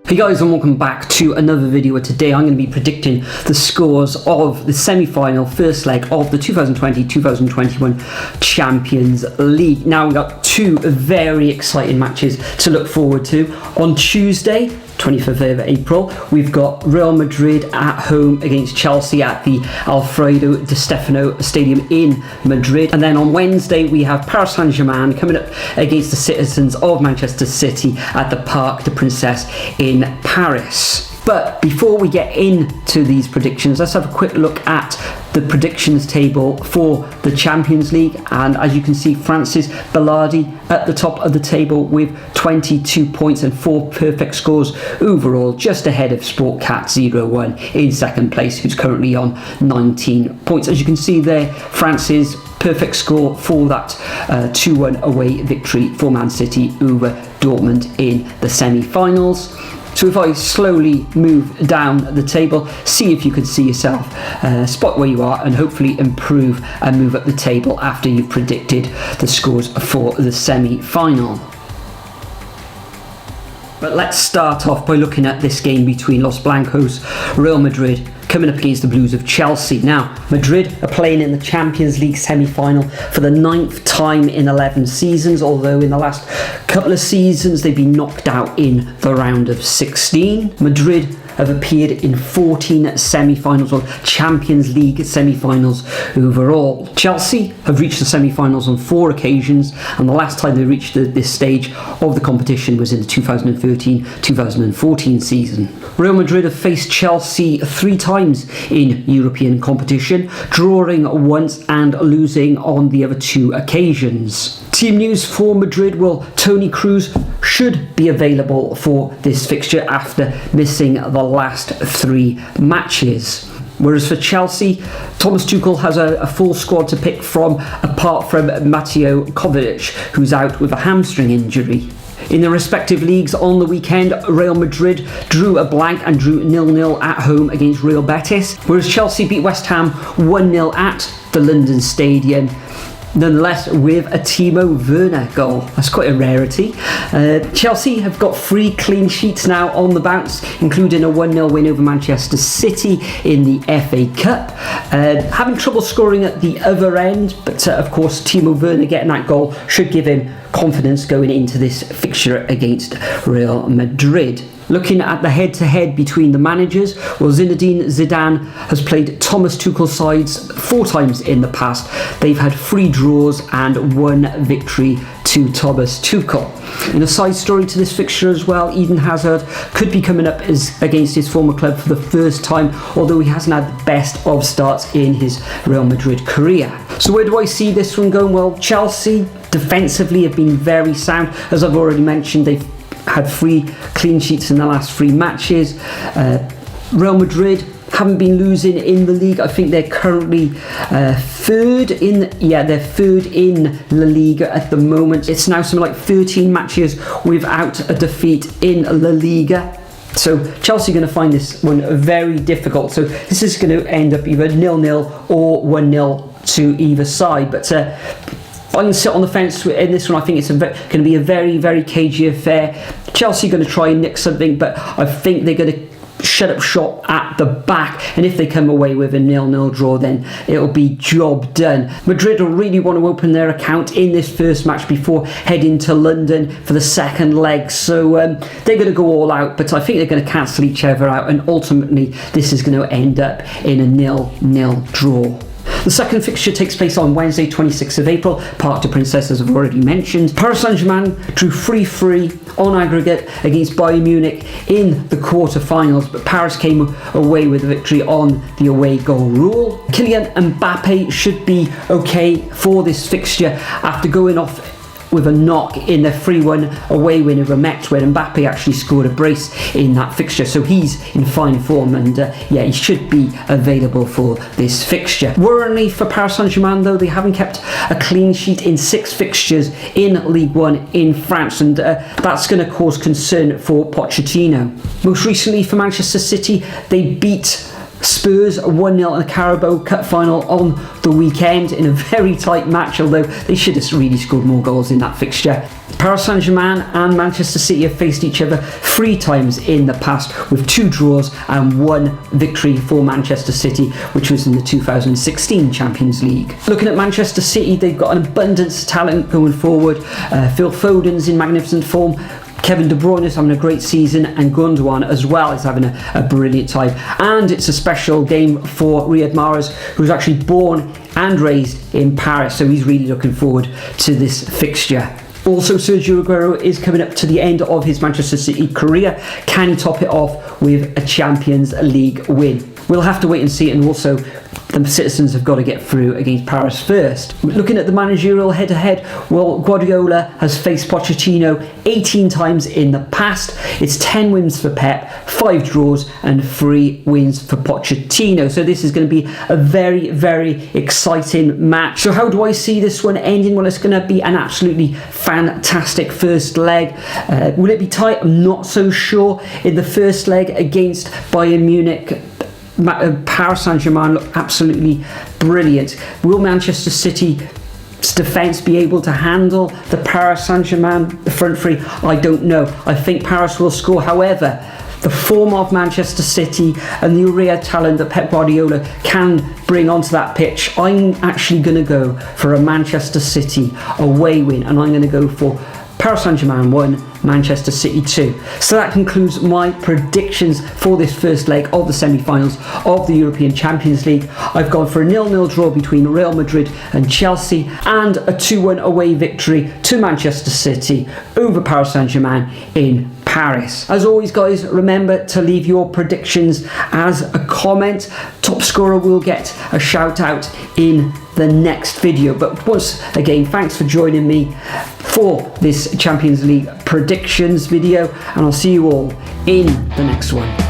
Hey guys, and welcome back to another video. Today I'm going to be predicting the scores of the semi-final first leg of the 2020-2021 Champions League. Now we've got two very exciting matches to look forward to. On Tuesday, 25th of April, we've got Real Madrid at home against Chelsea at the Alfredo Di Stefano Stadium in Madrid. And then on Wednesday, we have Paris Saint-Germain coming up against the citizens of Manchester City at the Parc des Princes in Paris. But before we get into these predictions, let's have a quick look at the predictions table for the Champions League. And as you can see, Francis Bellardi at the top of the table with 22 points and 4 perfect scores overall, just ahead of Sportcat01 in second place, who's currently on 19 points. As you can see there, Francis perfect score for that 2-1 away victory for Man City over Dortmund in the semi-finals. So if I slowly move down the table, see if you can see yourself, spot where you are, and hopefully improve and move up the table after you've predicted the scores for the semi-final. But let's start off by looking at this game between Los Blancos, Real Madrid, coming up against the Blues of Chelsea. Now, Madrid are playing in the Champions League semi-final for the 9th time in 11 seasons, although in the last couple of seasons they've been knocked out in the round of 16. Madrid have appeared in 14 semi-finals or Champions League semi-finals overall. Chelsea have reached the semi-finals on 4 occasions, and the last time they reached this stage of the competition was in the 2013-2014 season. Real Madrid have faced Chelsea 3 times in European competition, drawing once and losing on the other 2 occasions. Team news for Madrid: well, Toni Kroos should be available for this fixture after missing the last 3 matches. Whereas for Chelsea, Thomas Tuchel has a full squad to pick from, apart from Mateo Kovacic, who's out with a hamstring injury. In the respective leagues on the weekend, Real Madrid drew a blank and drew 0-0 at home against Real Betis, whereas Chelsea beat West Ham 1-0 at the London Stadium, nonetheless with a Timo Werner goal. That's quite a rarity. Chelsea have got 3 clean sheets now on the bounce, including a 1-0 win over Manchester City in the FA Cup. Having trouble scoring at the other end, but of course Timo Werner getting that goal should give him confidence going into this fixture against Real Madrid. Looking at the head-to-head between the managers, well, Zinedine Zidane has played Thomas Tuchel's sides 4 times in the past. They've had 3 draws and 1 victory to Thomas Tuchel. In a side story to this fixture as well, Eden Hazard could be coming up against his former club for the first time, although he hasn't had the best of starts in his Real Madrid career. So where do I see this one going? Well, Chelsea defensively have been very sound. As I've already mentioned, they've had 3 clean sheets in the last 3 matches. Real Madrid haven't been losing in the league. I think they're currently third in La Liga at the moment. It's now something like 13 matches without a defeat in La Liga. So Chelsea are going to find this one very difficult. So this is going to end up either 0-0 or 1-0 to either side. But I can sit on the fence in this one. I think it's going to be a very, very cagey affair. Chelsea are going to try and nick something, but I think they're going to shut up shop at the back, and if they come away with a 0-0 draw, then it'll be job done. Madrid will really want to open their account in this first match before heading to London for the second leg, so they're going to go all out, but I think they're going to cancel each other out, and ultimately this is going to end up in a 0-0 draw. The second fixture takes place on Wednesday, 26th of April, Parc des Princes, as I've already mentioned. Paris Saint-Germain drew 3-3 on aggregate against Bayern Munich in the quarter-finals, but Paris came away with a victory on the away goal rule. Kylian Mbappe should be okay for this fixture after going off with a knock in the 3-1 away win over Metz, where Mbappe actually scored a brace in that fixture, so he's in fine form, and he should be available for this fixture. Worryingly for Paris Saint-Germain, though, they haven't kept a clean sheet in 6 fixtures in Ligue 1 in France, and that's going to cause concern for Pochettino. Most recently for Manchester City, they beat Spurs 1-0 in the Carabao Cup final on the weekend in a very tight match, although they should have really scored more goals in that fixture. Paris Saint-Germain and Manchester City have faced each other 3 times in the past, with 2 draws and 1 victory for Manchester City, which was in the 2016 Champions League. Looking at Manchester City, they've got an abundance of talent going forward. Phil Foden's in magnificent form. Kevin De Bruyne is having a great season, and Gundogan as well is having a brilliant time. And it's a special game for Riyad Mahrez, who's actually born and raised in Paris, so he's really looking forward to this fixture. Also, Sergio Aguero is coming up to the end of his Manchester City career. Can he top it off with a Champions League win? We'll have to wait and see, and also the citizens have got to get through against Paris first. Looking at the managerial head-to-head, well, Guardiola has faced Pochettino 18 times in the past. It's 10 wins for Pep, 5 draws and 3 wins for Pochettino. So this is going to be a very, very exciting match. So how do I see this one ending? Well, it's going to be an absolutely fantastic first leg. Will it be tight? I'm not so sure. In the first leg against Bayern Munich, Paris Saint-Germain look absolutely brilliant. Will Manchester City's defence be able to handle the Paris Saint-Germain front three? I don't know. I think Paris will score. However, the form of Manchester City and the array of talent that Pep Guardiola can bring onto that pitch, I'm actually going to go for a Manchester City away win, and I'm going to go for Paris Saint-Germain 1, Manchester City 2. So that concludes my predictions for this first leg of the semi-finals of the European Champions League. I've gone for a 0-0 draw between Real Madrid and Chelsea, and a 2-1 away victory to Manchester City over Paris Saint-Germain in Paris. As always, guys, remember to leave your predictions as a comment. Top scorer will get a shout out in the next video. But once again, thanks for joining me for this Champions League predictions video, and I'll see you all in the next one.